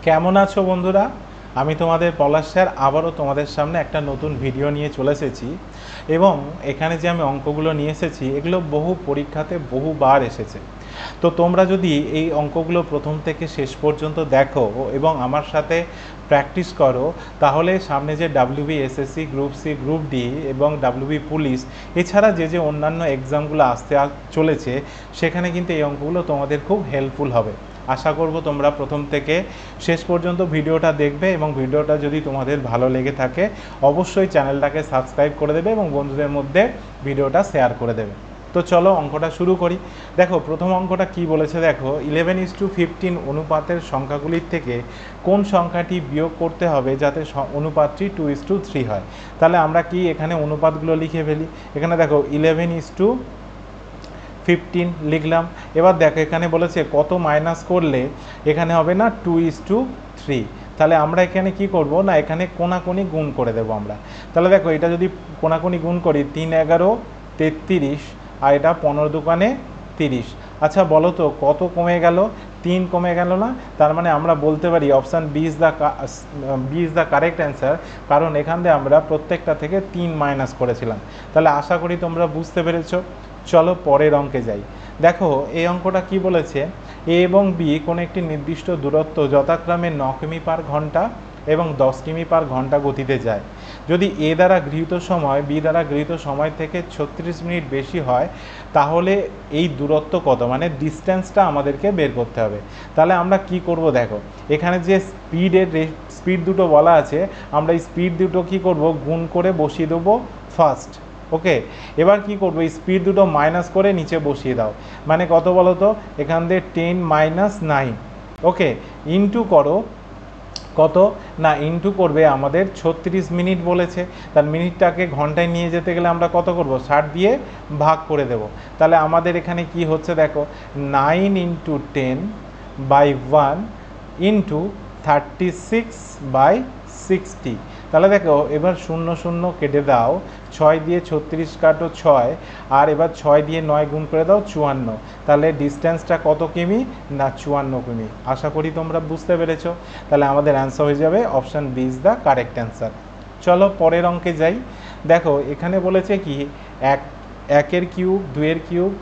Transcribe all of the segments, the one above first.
কেমন আছো বন্ধুরা? আমি তোমাদের পলাশ স্যার আবারও তোমাদের সামনে একটা নতুন ভিডিও নিয়ে চলে এসেছি। এবং এখানে যে আমি অঙ্কগুলো নিয়ে এসেছি এগুলো বহু পরীক্ষাতে বহুবার এসেছে। তো তোমরা যদি এই অঙ্কগুলো প্রথম থেকে শেষ পর্যন্ত দেখো এবং আমার সাথে প্র্যাকটিস করো, তাহলে সামনে যে WB SSC, group C, group D এবং ডাব্লিউবি পুলিশ এছাড়া যে অন্যান্য এক্সামগুলো আসতে চলেছে, সেখানে কিন্তু এই অঙ্কগুলো তোমাদের খুব হেল্পফুল হবে। আশা করব তোমরা প্রথম থেকে শেষ পর্যন্ত ভিডিওটা দেখবে এবং ভিডিওটা যদি তোমাদের ভালো লেগে থাকে অবশ্যই চ্যানেলটাকে সাবস্ক্রাইব করে দেবে এবং বন্ধুদের মধ্যে ভিডিওটা শেয়ার করে দেবে। তো চলো অঙ্কটা শুরু করি। দেখো প্রথম অঙ্কটা কি বলেছে, দেখো 11:15 অনুপাতের সংখ্যাগুলির থেকে কোন সংখ্যাটি বিয়োগ করতে হবে যাতে অনুপাতটি 2:3 হয়। তাহলে আমরা কি এখানে অনুপাতগুলো লিখে ফেলি। এখানে দেখো 11:15 লিখলাম। এবার দেখো এখানে বলেছে কত মাইনাস করলে এখানে হবে না 2:3। তাহলে আমরা এখানে কি করব না, এখানে কোনাকুনি গুণ করে দেবো আমরা। তাহলে দেখো এটা যদি কোনাকুনি গুণ করি 3 11 33 আর এটা 15 দোকানে 30। আচ্ছা বলো তো কত কমে গেল? 3 কমে গেল না? তার মানে আমরা বলতে পারি option B is the correct answer, কারণ এখান থেকে আমরা প্রত্যেকটা থেকে 3 মাইনাস করেছিলাম। তাহলে আশা করি তোমরা বুঝতে পেরেছো। চলো পরের অঙ্কে যাই। দেখো এই অঙ্কটা কি বলেছে, এ এবং বি কোনো একটি নির্দিষ্ট দূরত্ব যথাক্রমে 9 কিমি পার ঘন্টা এবং 10 কিমি পার ঘন্টা গতিতে যায়। যদি এ দ্বারা গৃহীত সময় বি দ্বারা গৃহীত সময় থেকে 36 মিনিট বেশি হয়, তাহলে এই দূরত্ব কত, মানে ডিস্টেন্সটা আমাদেরকে বের করতে হবে। তাহলে আমরা কি করব, দেখো এখানে যে স্পিড দুটো বলা আছে, আমরা এই স্পিড দুটো কি করব, গুণ করে বসিয়ে দেবো ফার্স্ট। ওকে, এবার কি করবো, স্পিড দুটো মাইনাস করে নিচে বসিয়ে দাও। মানে কত বলো তো, এখান দিয়ে 10 - 9। ওকে, ইনটু করো কত না, ইনটু করবে আমাদের 36 মিনিট বলেছে। তার মিনিটটাকে ঘন্টায় নিয়ে যেতে গেলে আমরা কত করব, 60 দিয়ে ভাগ করে দেব। তাহলে আমাদের এখানে কি হচ্ছে দেখো, 9 × 10/1 ইন্টু 36/60। তাহলে দেখো এবার 0 0 কেটে দাও, 6 দিয়ে 36 কাটো 6, আর এবার 6 দিয়ে 9 গুণ করে দাও 54। তাহলে ডিস্টেন্সটা কত কিমি না 54 কিমি। আশা করি তোমরা বুঝতে পেরেছো। তাহলে আমাদের অ্যান্সার হয়ে যাবে option B is the correct answer. চলো পরের অঙ্কে যাই। দেখো এখানে বলেছে কি, 1 cube 2 cube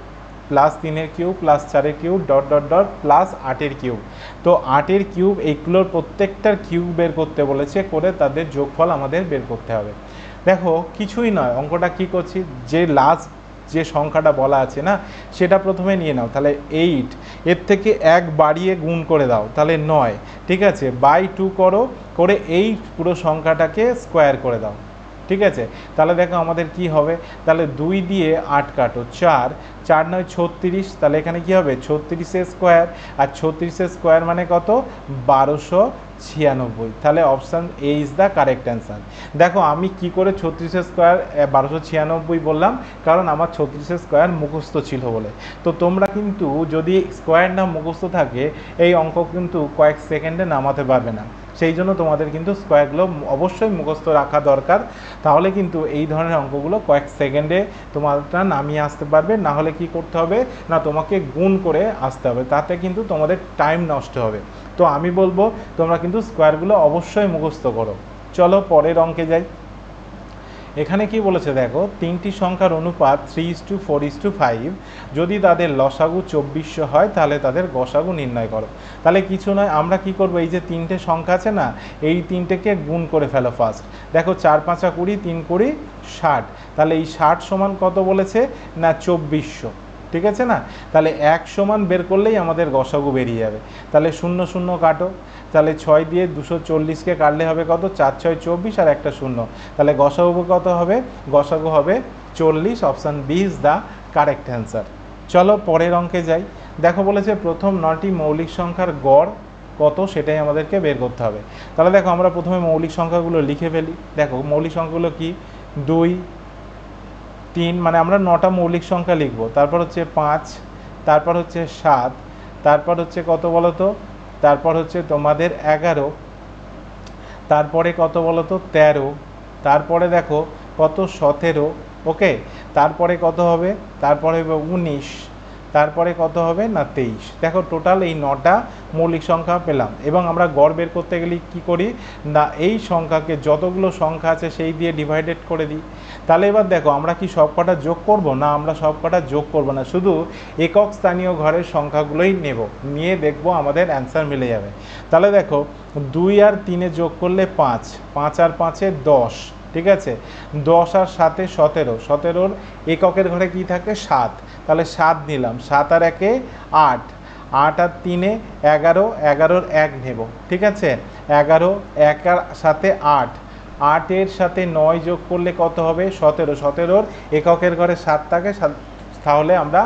plus 3 cube plus 4 cube dot dot dot plus 8 cube. তো 8 কিউব এইগুলোর প্রত্যেকটার কিউব বের করতে বলেছে, করে তাদের যোগফল আমাদের বের করতে হবে। দেখো কিছুই নয়, অঙ্কটা কি করছি, যে লাস্ট যে সংখ্যাটা বলা আছে না সেটা প্রথমে নিয়ে নাও। তাহলে 8, এর থেকে 1 বাড়িয়ে গুণ করে দাও, তাহলে 9। ঠিক আছে, বাই 2 করো, করে এই পুরো সংখ্যাটাকে স্কোয়ার করে দাও। ঠিক আছে, তাহলে দেখো আমাদের কি হবে, তাহলে 2 দিয়ে 8 কাটো 4, 4 9 36। তাহলে এখানে কি হবে, 36 স্কোয়ার, আর 36 স্কোয়ার মানে কত, 1296। তাহলে option A is the correct answer. দেখো আমি কি করে 36 স্কোয়ার 1296 বললাম, কারণ আমার 36 স্কোয়ার মুখস্থ ছিল বলে। তো তোমরা কিন্তু যদি স্কোয়ার না মুখস্থ থাকে, এই অঙ্ক কিন্তু কয়েক সেকেন্ডে নামাতে পারবে না। সেই জন্য তোমাদের কিন্তু স্কোয়ারগুলো অবশ্যই মুখস্থ রাখা দরকার। তাহলে কিন্তু এই ধরনের অঙ্কগুলো কয়েক সেকেন্ডে তোমরা নামিয়ে আসতে পারবে। না হলে কি করতে হবে না, তোমাকে গুণ করে আসতে হবে, তাতে কিন্তু তোমাদের টাইম নষ্ট হবে। তো আমি বলবো তোমরা কিন্তু স্কোয়ারগুলো অবশ্যই মুখস্থ করো। চলো পরের অঙ্কে যাই। এখানে কি বলেছে দেখো, 3টি সংখ্যার অনুপাত 3:4:5, যদি তাদের লসাগু 2400 হয় তাহলে তাদের গসাগু নির্ণয় করো। তাহলে কিছু নয়, আমরা কি করব, এই যে 3টে সংখ্যা আছে না, এই 3টেকে গুণ করে ফেলো ফার্স্ট। দেখো 4 5 20, 3 20 60। তাহলে এই 60 সমান কত বলেছে না 2400। ঠিক আছে না, তাহলে 1 সমান বের করলেই আমাদের গসাগু বেরিয়ে যাবে। তাহলে 0 0 কাটো, তাহলে 6 দিয়ে 240কে কাটলে হবে কত, 4 6 24 আর একটা 0। তাহলে গসাগু কত হবে, গসাগু হবে 40। Option B is the correct answer. চলো পরের অঙ্কে যাই। দেখো বলেছে প্রথম 9টি মৌলিক সংখ্যার গড় কত, সেটাই আমাদেরকে বের করতে হবে। তাহলে দেখো আমরা প্রথমে মৌলিক সংখ্যাগুলো লিখে ফেলি। দেখো মৌলিক সংখ্যাগুলো কি, 2 3, মানে আমরা 9টা মৌলিক সংখ্যা লিখব। তারপর হচ্ছে 5, তারপর হচ্ছে 7, তারপর হচ্ছে কত বলো তো, তারপর হচ্ছে তোমাদের 11, তারপরে কত বলো তো 13, তারপরে দেখো কত 17। ওকে, তারপরে কত হবে, তারপরে হবে 19, তারপরে কত হবে না 23। দেখো টোটাল এই 9টা মৌলিক সংখ্যা পেলাম। এবং আমরা গড় বের করতে গেলে কি করি না এই সংখ্যাকে যতগুলো সংখ্যা আছে সেই দিয়ে ডিভাইডেড করে দিই। তাহলে এবার দেখো আমরা কি সব কটা যোগ করব না, আমরা সব কটা যোগ করব না, শুধু একক স্থানীয় ঘরের সংখ্যাগুলোই নেব, নিয়ে দেখব আমাদের অ্যান্সার মিলে যাবে। তাহলে দেখো 2 আর 3 যোগ করলে 5, 5 আর 5 10, ঠিক আছে, 10 আর 7 17, 17-র এককের ঘরে কি থাকে 7, তাহলে 7 নিলাম, 7 আর 1 8, 8 আর 3 11, 11-র 1 নেব, ঠিক আছে, 11, 1 আর সাথে 8, 8 এর সাথে 9 যোগ করলে কত হবে 17, 17-র এককের ঘরে 7 থাকে, তাহলে আমরা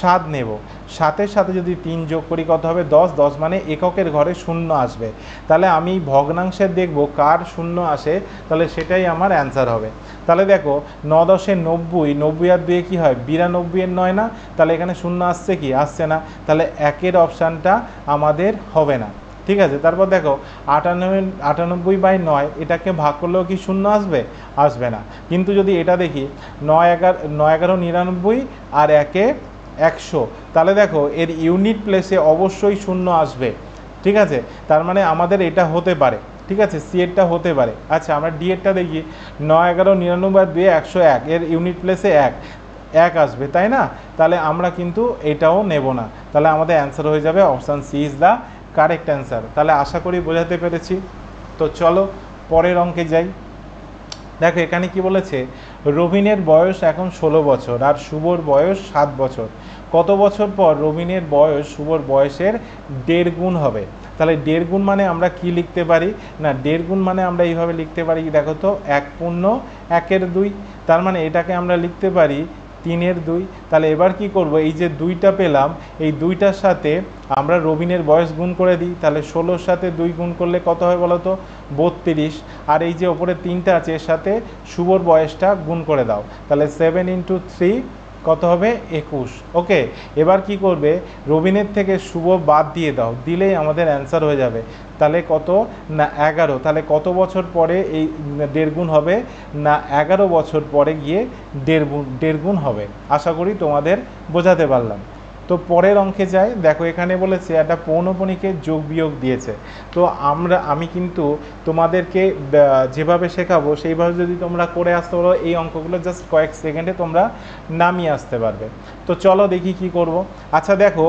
7 নেব। 7-এর সাথে যদি 3 যোগ করি কত হবে 10, 10 মানে এককের ঘরে 0 আসবে। তাহলে আমি ভগ্নাংশের দেখব কার 0 আসে, তাহলে সেটাই আমার অ্যান্সার হবে। তাহলে দেখো 9 10 90, 90 আর 2 কী হয় 92 এর 9 না, তাহলে এখানে 0 আসছে কি আসছে না, তাহলে 1-এর অপশানটা আমাদের হবে না, ঠিক আছে। তারপর দেখো 98/9 এটাকে ভাগ করলেও কি 0 আসবে, আসবে না। কিন্তু যদি এটা দেখি 9 11 99 আর 1-এ 100, তাহলে দেখো এর ইউনিট প্লেসে অবশ্যই 0 আসবে, ঠিক আছে। তার মানে আমাদের এটা হতে পারে, ঠিক আছে, সি এরটা হতে পারে। আচ্ছা আমরা ডি এরটা দেখি 9 11 99 আর 2 101, এর ইউনিট প্লেসে 1 আসবে, তাই না। তাহলে আমরা কিন্তু এটাও নেব না, তাহলে আমাদের অ্যান্সার হয়ে যাবে option C is the correct answer. তাহলে আশা করি বোঝাতে পেরেছি। তো চলো পরের অঙ্কে যাই। দেখো এখানে কি বলেছে, রবিনের বয়স এখন 16 বছর আর শুভর বয়স 7 বছর। কত বছর পর রবিনের বয়স শুভর বয়সের 1.5 গুণ হবে। তাহলে 1.5 গুণ মানে আমরা কি লিখতে পারি না, 1.5 গুণ মানে আমরা এইভাবে লিখতে পারি, দেখো তো 1 পূর্ণ 1-এর 2, তার মানে এটাকে আমরা লিখতে পারি 3-এর 2। তাহলে এবার কি করব, এই যে 2টা পেলাম এই 2টার সাথে আমরা রবিনের বয়স গুণ করে দিই। তাহলে 16-র সাথে 2 গুণ করলে কত হয় বলো তো 32, আর এই যে ওপরে 3টা আছে এর সাথে শুভর বয়সটা গুণ করে দাও, তাহলে 7 × 3 কত হবে 21। ওকে, এবার কি করবে রবিনের থেকে শুভ বাদ দিয়ে দাও, দিলেই আমাদের অ্যান্সার হয়ে যাবে। তাহলে কত না 11, তাহলে কত বছর পরে এই 1.5 গুণ হবে না 11 বছর পরে গিয়ে 1.5 গুণ হবে। আশা করি তোমাদের বোঝাতে পারলাম। তো পরের অঙ্কে যাই। দেখো এখানে বলেছে একটা পৌনঃপুনিকের যোগ বিয়োগ দিয়েছে। তো আমি কিন্তু তোমাদেরকে যেভাবে শেখাবো সেইভাবে যদি তোমরা করে আসতে পারো এই অঙ্কগুলো জাস্ট কয়েক সেকেন্ডে তোমরা নামিয়ে আসতে পারবে। তো চলো দেখি কি করব। আচ্ছা দেখো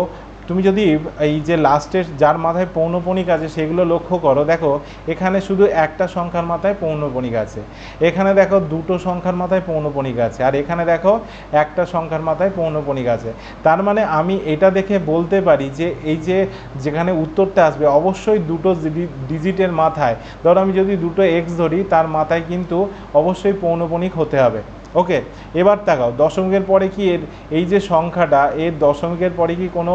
তুমি যদি এই যে লাস্টের যার মাথায় পৌনঃপুনিক আছে সেগুলো লক্ষ্য করো, দেখো এখানে শুধু একটা সংখ্যার মাথায় পৌনঃপুনিক আছে, এখানে দেখো দুটো সংখ্যার মাথায় পৌনঃপুনিক আছে, আর এখানে দেখো একটা সংখ্যার মাথায় পৌনঃপুনিক আছে। তার মানে আমি এটা দেখে বলতে পারি যে এই যে যেখানে উত্তরটা আসবে অবশ্যই দুটো ডিজিটের মাথায়, ধরো আমি যদি দুটো এক্স ধরি তার মাথায় কিন্তু অবশ্যই পৌনঃপুনিক হতে হবে। ওকে, এবার তাকাও দশমিকের পরে কি এর এই যে সংখ্যাটা এর দশমিকের পরে কি কোনো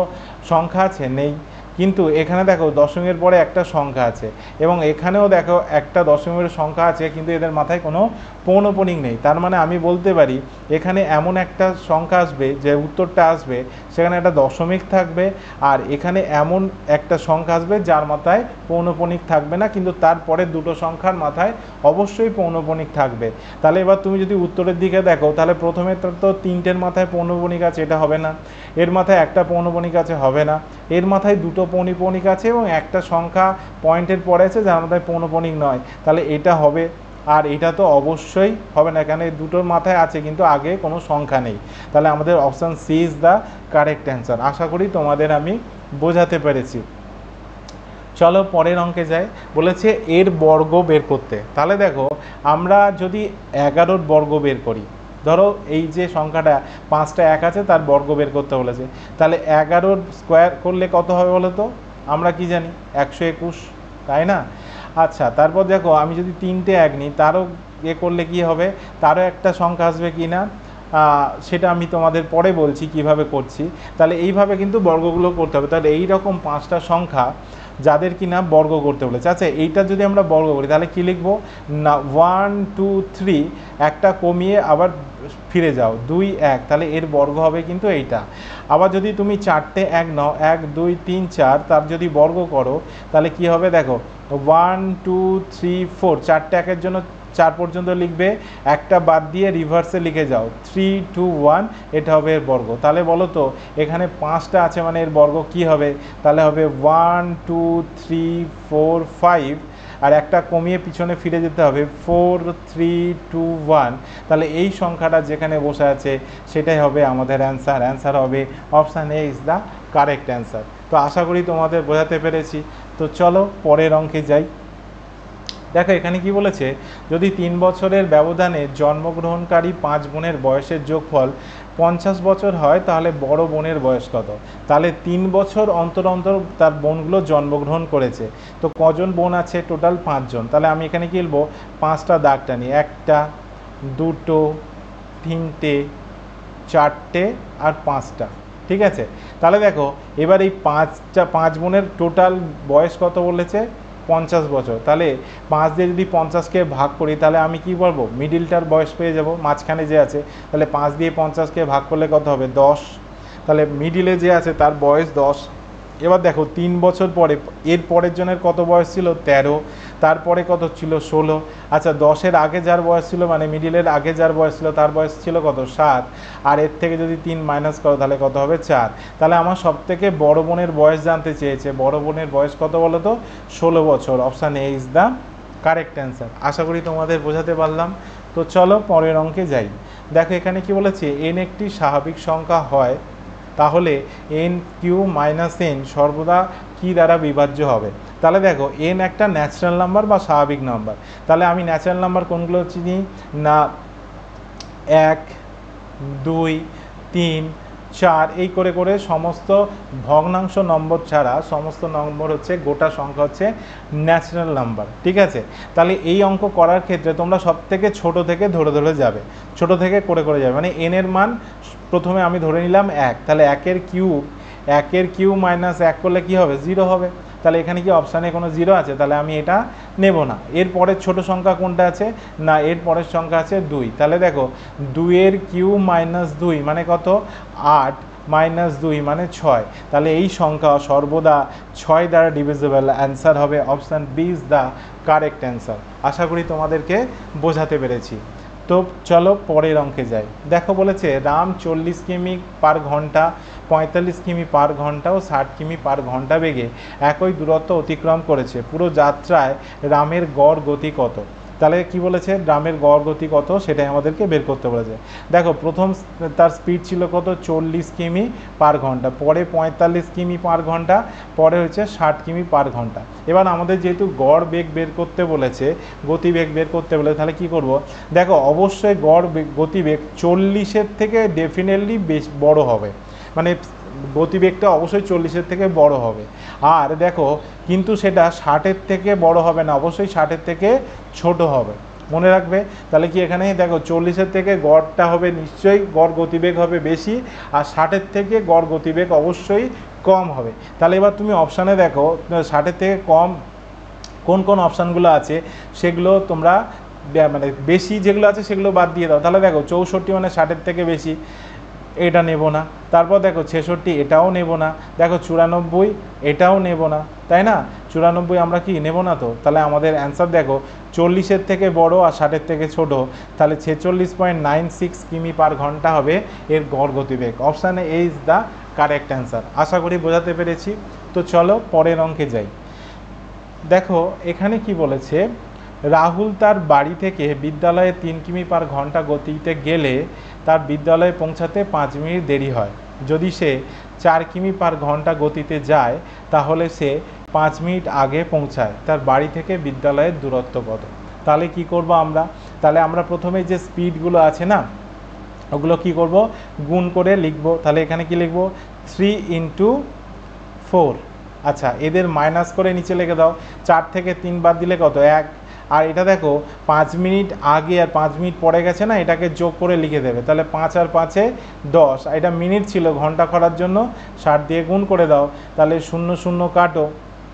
সংখ্যা আছে, নেই। কিন্তু এখানে দেখো দশমিকের পরে একটা সংখ্যা আছে এবং এখানেও দেখো একটা দশমিকের সংখ্যা আছে, কিন্তু এদের মাথায় কোনো পৌনঃপুনিক নেই। তার মানে আমি বলতে পারি এখানে এমন একটা সংখ্যা আসবে যে উত্তরটা আসবে সেখানে একটা দশমিক থাকবে, আর এখানে এমন একটা সংখ্যা আসবে যার মাথায় পৌনঃপুনিক থাকবে না, কিন্তু তারপরে দুটো সংখ্যার মাথায় অবশ্যই পৌনঃপুনিক থাকবে। তাহলে এবার তুমি যদি উত্তরের দিকে দেখো তাহলে প্রথমে তো 3টের মাথায় পৌনঃপুনিক আছে, এটা হবে না। এর মাথায় একটা পৌনঃপুনিক আছে, হবে না। এর মাথায় দুটো পৌনঃপুনিক আছে এবং একটা সংখ্যা পয়েন্টের পরে আছে যার মাথায় পৌনঃপুনিক নয়, তাহলে এটা হবে। আর এটা তো অবশ্যই হবে না, এখানে দুটোর মাথায় আছে কিন্তু আগে কোনো সংখ্যা নেই। তাহলে আমাদের option C is the correct answer. আশা করি তোমাদের আমি বোঝাতে পেরেছি। চলো পরের অঙ্কে যাই। বলেছে এর বর্গ বের করতে। তাহলে দেখো আমরা যদি 11-র বর্গ বের করি, ধরো এই যে সংখ্যাটা 5টা 1 আছে তার বর্গ বের করতে বলেছে, তাহলে 11-র স্কোয়ার করলে কত হবে বলো তো, আমরা কি জানি 121, তাই না। আচ্ছা তারপর দেখো আমি যদি 3টে 1 নিই তারও করলে কি হবে, তারও একটা সংখ্যা আসবে কি না, সেটা আমি তোমাদের পরে বলছি কিভাবে করছি। তাহলে এইভাবে কিন্তু বর্গগুলো করতে হবে। তাহলে এই রকম 5টা সংখ্যা যাদের কি না বর্গ করতে বলেছে। আচ্ছা এইটা যদি আমরা বর্গ করি তাহলে কি লিখবো না 1 2 3, একটা কমিয়ে আবার ফিরে যাও 2 1, তাহলে এর বর্গ হবে কিন্তু এইটা। আবার যদি তুমি 4টে 1 নাও 1 2 3 4, তার যদি বর্গ করো তাহলে কি হবে দেখো 1 2 3 4, 4টে 1-এর জন্য 4 পর্যন্ত লিখবে, একটা বাদ দিয়ে রিভার্সে লিখে যাও 3 2 1, এটা হবে এর বর্গ। তাহলে বলো তো এখানে 5টা আছে মানে এর বর্গ কি হবে? তাহলে হবে 1 2 3 4 5, আর একটা কমিয়ে পিছনে ফিরে যেতে হবে 4 3 2 1। তাহলে এই সংখ্যাটা যেখানে বসে আছে সেটাই হবে আমাদের অ্যান্সার। অ্যান্সার হবে option A is the correct answer. তো আশা করি তোমাদের বোঝাতে পেরেছি। তো চলো পরের অঙ্কে যাই। দেখো এখানে কি বলেছে, যদি 3 বছরের ব্যবধানে জন্মগ্রহণকারী 5 বোনের বয়সের যোগফল 50 বছর হয় তাহলে বড় বোনের বয়স কত? তাহলে 3 বছর অন্তর অন্তর তার বোনগুলো জন্মগ্রহণ করেছে। তো কজন বোন আছে? টোটাল 5 জন। তাহলে আমি এখানে কি লিখবো? 5টা দাগ টানি, 1টা 2টো 3টে 4টে আর 5টা। ঠিক আছে, তাহলে দেখো এবার এই 5 বোনের টোটাল বয়স কত বলেছে? 50 বছর। তাহলে 5 দিয়ে যদি 50কে ভাগ করি তাহলে আমি কি বলবো? মিডিলটার বয়স পেয়ে যাব, মাঝখানে যে আছে। তাহলে 5 দিয়ে 50কে ভাগ করলে কত হবে? 10। তাহলে মিডিলে যে আছে তার বয়স 10। এবার দেখো 3 বছর পরে এর পরের জনের কত বয়স ছিল? 13। তারপরে কত ছিল? 16। আচ্ছা 10-এর আগে যার বয়স ছিল, মানে মিডিলের আগে যার বয়স ছিল তার বয়স ছিল কত? 7। আর এর থেকে যদি 3 মাইনাস করো তাহলে কত হবে? 4। তাহলে আমার সব থেকে বড় বোনের বয়স জানতে চেয়েছে। বড় বোনের বয়স কত বলো তো? 16 বছর। Option A is the correct answer. আশা করি তোমাদের বোঝাতে পারলাম। তো চলো পরের অঙ্কে যাই। দেখো এখানে কি বলেছে, n একটি স্বাভাবিক সংখ্যা হয় তাহলে n কিউ মাইনাস n সর্বদা কি দ্বারা বিভাজ্য হবে? তাহলে দেখো n একটা ন্যাচারাল নাম্বার বা স্বাভাবিক নাম্বার। তাহলে আমি ন্যাচারাল নাম্বার কোনগুলো চিনি না? 1 2 3 4, এই করে করে সমস্ত ভগ্নাংশ নম্বর ছাড়া সমস্ত নম্বর হচ্ছে গোটা সংখ্যা হচ্ছে ন্যাচারাল নাম্বার। ঠিক আছে, তাহলে এই অঙ্ক করার ক্ষেত্রে তোমরা সব থেকে ছোট থেকে ধরে ধরে যাবে, ছোট থেকে করে করে যাবে। মানে n এর মান প্রথমে আমি ধরে নিলাম 1, তাহলে 1 এর কিউব মাইনাস 1 করলে কি হবে? 0 হবে। তাহলে এখানে কি অপশানে কোনো 0 আছে? তাহলে আমি এটা নেব না। এর পরের ছোট সংখ্যা কোনটা আছে? না, এর পরের সংখ্যা আছে 2। তাহলে দেখো 2-এর কিউব মাইনাস 2 মানে কত? 8 মাইনাস 2 মানে 6। তাহলে এই সংখ্যা সর্বদা 6 দ্বারা ডিভিজিবল। অ্যান্সার হবে option B is the correct answer. আশা করি তোমাদেরকে বোঝাতে পেরেছি। তো চলো পরের অঙ্কে যাই। দেখো বলেছে রাম 40 কিমি পার ঘন্টা, 45 কিমি পার ঘন্টা ও 60 কিমি পার ঘন্টা বেগে একই দূরত্ব অতিক্রম করেছে। পুরো যাত্রায় রামের গড় গতি কত? তাহলে কি বলেছে? রামের গড় গতি কত সেটাই আমাদেরকে বের করতে বলেছে। দেখো প্রথম তার স্পিড ছিল কত? 40 কিমি পার ঘন্টা, পরে 45 কিমি পার ঘন্টা, পরে হচ্ছে 60 কিমি পার ঘন্টা। এবার আমাদের যেহেতু গড় বেগ বের করতে বলেছে, গতিবেগ বের করতে বলে, তাহলে কি করব? দেখো অবশ্যই গড় গতিবেগ 40-এর থেকে ডেফিনেটলি বেশ বড় হবে, মানে গতিবেগটা অবশ্যই 40-এর থেকে বড় হবে। আর দেখো কিন্তু সেটা 60-এর থেকে বড় হবে না, অবশ্যই 60-এর থেকে ছোট হবে, মনে রাখবে। তাহলে কি এখানে দেখো 40-এর থেকে গড়টা হবে নিশ্চয়ই, গড় গতিবেগ হবে বেশি, আর 60-এর থেকে গড় গতিবেগ অবশ্যই কম হবে। তাহলে এবার তুমি অপশানে দেখো 60-এর থেকে কম কোন কোন অপশানগুলো আছে সেগুলো তোমরা মানে বেশি যেগুলো আছে সেগুলো বাদ দিয়ে দাও। তাহলে দেখো 64 মানে 60-এর থেকে বেশি, এটা নেব না। তারপর দেখো 66, এটাও নেব না। দেখো 94, এটাও নেব না, তাই না? 94 আমরা কি নেব না তো? তাহলে আমাদের অ্যান্সার দেখো 40-এর থেকে বড় আর 60-এর থেকে ছোট। তাহলে 46.96 কিমি পার ঘন্টা হবে এর গড় গতিবেগ। Option A is the correct answer. আশা করি বোঝাতে পেরেছি। তো চলো পরের অঙ্কে যাই। দেখো এখানে কি বলেছে, রাহুল তার বাড়ি থেকে বিদ্যালয়ে 3 কিমি পার ঘন্টা গতিতে গেলে তার বিদ্যালয়ে পৌঁছাতে 5 মিনিট দেরি হয়। যদি সে 4 কিমি পার ঘন্টা গতিতে যায় তাহলে সে 5 মিনিট আগে পৌঁছায়। তার বাড়ি থেকে বিদ্যালয়ের দূরত্ব কত? তাহলে কি করব আমরা? তাহলে আমরা প্রথমে যে স্পিডগুলো আছে না ওগুলো কি করব? গুণ করে লিখব। তাহলে এখানে কি লিখব? 3 × 4। আচ্ছা এদের মাইনাস করে নিচে লিখে দাও। 4 থেকে 3 বাদ দিলে কত? 1। আর এটা দেখো 5 মিনিট আগে আর 5 মিনিট পরে গেছে না, এটাকে যোগ করে লিখে দেবে। তাহলে 5 আর 5-এ 10, এটা মিনিট ছিল, ঘন্টা করার জন্য 60 দিয়ে গুণ করে দাও। তাহলে 0 0 কাটো,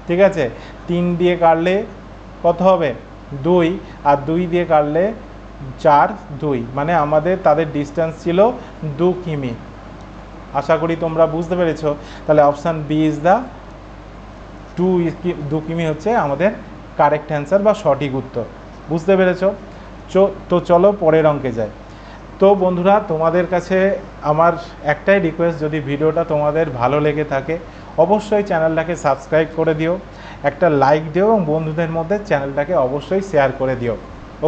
ঠিক আছে? 3 দিয়ে কাটলে কত হবে? 2, আর 2 দিয়ে কাটলে 4 2, মানে আমাদের তাদের ডিস্টেন্স ছিল 2 কিমি। আশা করি তোমরা বুঝতে পেরেছো। তাহলে অপশান বি ইজ দ্য 2 কিমি হচ্ছে আমাদের কারেক্ট অ্যান্সার বা সঠিক উত্তর। বুঝতে পেরেছো? তো চলো পরের অঙ্কে যাই। তো বন্ধুরা, তোমাদের কাছে আমার একটাই রিকোয়েস্ট, যদি ভিডিওটা তোমাদের ভালো লেগে থাকে অবশ্যই চ্যানেলটাকে সাবস্ক্রাইব করে দিও, একটা লাইক দিও এবং বন্ধুদের মধ্যে চ্যানেলটাকে অবশ্যই শেয়ার করে দিও।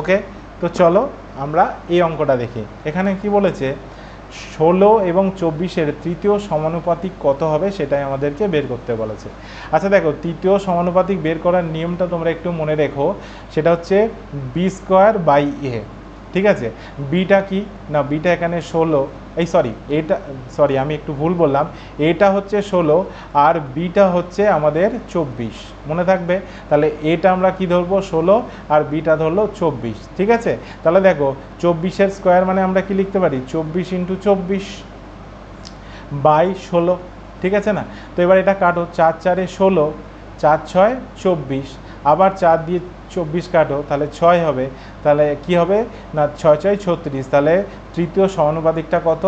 ওকে, তো চলো আমরা এই অঙ্কটা দেখি। এখানে কি বলেছে, 16 এবং 24-এর তৃতীয় সমানুপাতিক কত হবে সেটাই আমাদেরকে বের করতে বলেছে। আচ্ছা দেখো, তৃতীয় সমানুপাতিক বের করার নিয়মটা তোমরা একটু মনে রেখো, সেটা হচ্ছে b²/a। ঠিক আছে, বিটা কি না, বিটা এখানে 16, আমি একটু ভুল বললাম, এটা হচ্ছে 16 আর বিটা হচ্ছে আমাদের 24, মনে থাকবে। তাহলে এটা আমরা কি ধরবো 16 আর বিটা ধরলো 24। ঠিক আছে, তাহলে দেখো 24-এর স্কোয়ার মানে আমরা কি লিখতে পারি, 24 × 24/16। ঠিক আছে না, তো এবার এটা কাটো, 4 × 4 = 16, 4 × 6 = 24, আবার 4 দিয়ে 24 কাটো, তাহলে 6 হবে। তাহলে কি হবে না, 6 × 6 = 36। তাহলে তৃতীয় সমানুপাতিকটা কত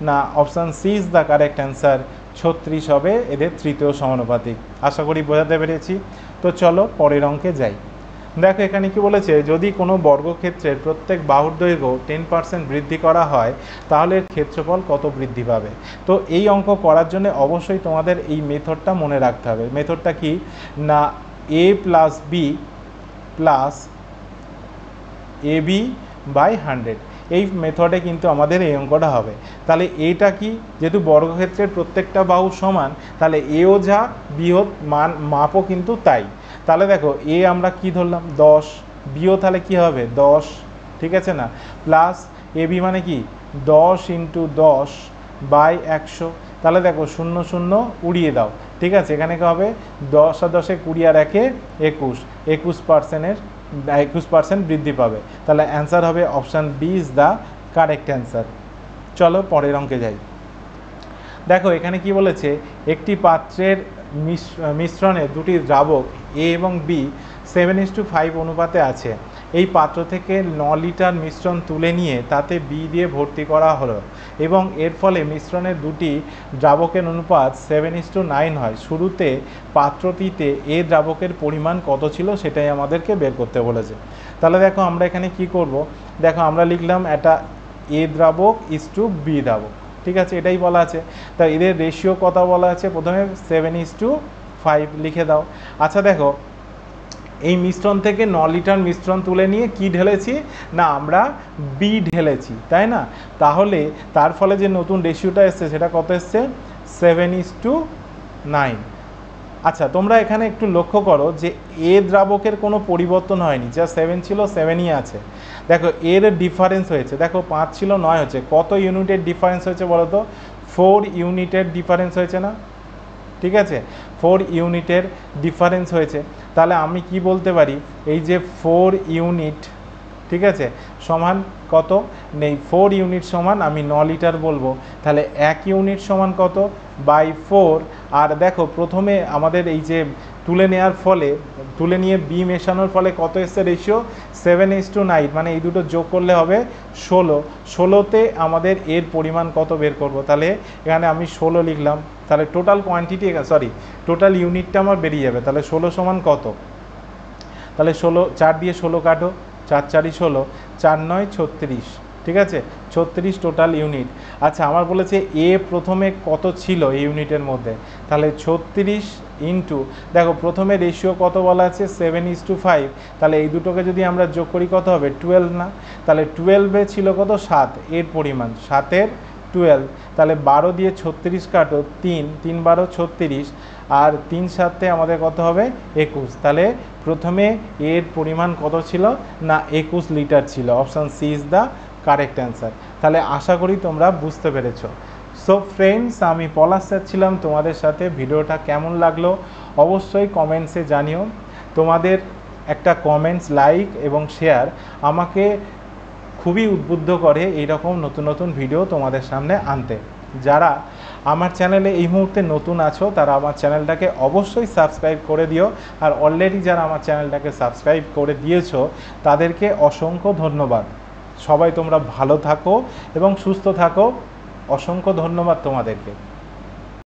না, option C is the correct answer, 36 হবে এদের তৃতীয় সমানুপাতিক। আশা করি বোঝাতে পেরেছি। তো চলো পরের অঙ্কে যাই। দেখো এখানে কি বলেছে, যদি কোনো বর্গক্ষেত্রের প্রত্যেক বাহুর দৈর্ঘ্য 10% বৃদ্ধি করা হয় তাহলে এর ক্ষেত্রফল কত বৃদ্ধি পাবে। তো এই অঙ্ক করার জন্য অবশ্যই তোমাদের এই মেথডটা মনে রাখতে হবে। মেথডটা কি না, a + b + ab/100, এই মেথডে কিন্তু আমাদের এই অঙ্কটা হবে। তাহলে এটা কি, যেহেতু বর্গক্ষেত্রের প্রত্যেকটা বাহু সমান, তাহলে এও যা বিও মাপও কিন্তু তাই। তাহলে দেখো এ আমরা কি ধরলাম 10, বিও তাহলে কি হবে 10, ঠিক আছে না, প্লাস এবি মানে কি 10 × 10/100। তাহলে দেখো 0 0 উড়িয়ে দাও। ঠিক আছে, এখানে কি হবে 10 আর 10 20 আর 1 21, 21% বৃদ্ধি পাবে। তাহলে অ্যান্সার হবে option B is the correct answer. চলো পরের অঙ্কে যাই। দেখো এখানে কি বলেছে, একটি পাত্রের মিশ্রণে দুটি দ্রাবক এ এবং বি 7:5 অনুপাতে আছে। এই পাত্র থেকে 9 লিটার মিশ্রণ তুলে নিয়ে তাতে বি দিয়ে ভর্তি করা হলো এবং এর ফলে মিশ্রণের দুটি দ্রাবকের অনুপাত 7:9 হয়। শুরুতে পাত্রটিতে এ দ্রাবকের পরিমাণ কত ছিল সেটাই আমাদেরকে বের করতে বলেছে। তাহলে দেখো আমরা এখানে কি করব, দেখো আমরা লিখলাম এটা এ দ্রাবক = বি দ্রাবক। ঠিক আছে, এটাই বলা আছে। তা এদের রেশিও কত বলা আছে, প্রথমে 7:5 লিখে দাও। আচ্ছা দেখো, এই মিশ্রণ থেকে 9 লিটার মিশ্রণ তুলে নিয়ে কি ঢেলেছি না, আমরা বি ঢেলেছি, তাই না। তাহলে তার ফলে যে নতুন রেশিওটা এসছে সেটা কত এসছে, 7:9। আচ্ছা তোমরা এখানে একটু লক্ষ্য করো যে এ দ্রাবকের কোনো পরিবর্তন হয়নি, যা 7 ছিল 7ই আছে। দেখো এর ডিফারেন্স হয়েছে, দেখো 5 ছিল 9 হচ্ছে, কত ইউনিটের ডিফারেন্স হয়েছে বলো তো, 4 ইউনিটের ডিফারেন্স হয়েছে না। ঠিক আছে, 4 ইউনিটের ডিফারেন্স হয়েছে। তাহলে আমি কি বলতে পারি, এই যে 4 ইউনিট, ঠিক আছে, সমান কত নেই, 4 ইউনিট সমান আমি 9 লিটার বলবো। তাহলে 1 ইউনিট সমান কত, /4। আর দেখো প্রথমে আমাদের এই যে তুলে নেওয়ার ফলে, তুলে নিয়ে বি মেশানোর ফলে কত এসছে রেশিও, 7:9, মানে এই দুটো যোগ করলে হবে 16। 16তে আমাদের এর পরিমাণ কত বের করব, তাহলে এখানে আমি 16 লিখলাম। তাহলে টোটাল কোয়ান্টিটি, টোটাল ইউনিটটা আমার বেরিয়ে যাবে। তাহলে 16 সমান কত, তাহলে 16, 4 দিয়ে 16 কাটো, 4 × 4 = 16, 4 × 9 = 36। ঠিক আছে, 36 টোটাল ইউনিট। আচ্ছা আমার বলেছে এ প্রথমে কত ছিল এই ইউনিটের মধ্যে, তাহলে 36 ইন্টু, দেখো প্রথমে রেশিও কত বলা আছে 7:5, তাহলে এই দুটোকে যদি আমরা যোগ করি কত হবে 12 না। তাহলে 12-এ ছিল কত 7, এর পরিমাণ 7-এর 12। তাহলে 12 দিয়ে 36 কাটো, 3 3 × 12 = 36, আর 3 7-এ আমাদের কত হবে 21। তাহলে প্রথমে এর পরিমাণ কত ছিল না 21 লিটার ছিল। Option C is the correct answer. তাহলে আশা করি তোমরা বুঝতে পেরেছো। সো ফ্রেন্ডস, আমি পলাশ স্যার ছিলাম তোমাদের সাথে। ভিডিওটা কেমন লাগলো অবশ্যই কমেন্টসে জানিও। তোমাদের একটা কমেন্টস, লাইক এবং শেয়ার আমাকে খুবই উদ্বুদ্ধ করে এইরকম নতুন নতুন ভিডিও তোমাদের সামনে আনতে। যারা আমার চ্যানেলে এই মুহূর্তে নতুন আছো তারা আমার চ্যানেলটাকে অবশ্যই সাবস্ক্রাইব করে দিও, আর অলরেডি যারা আমার চ্যানেলটাকে সাবস্ক্রাইব করে দিয়েছো তাদেরকে অসংখ্য ধন্যবাদ। সবাই তোমরা ভালো থাকো এবং সুস্থ থাকো। অসংখ্য ধন্যবাদ তোমাদেরকে।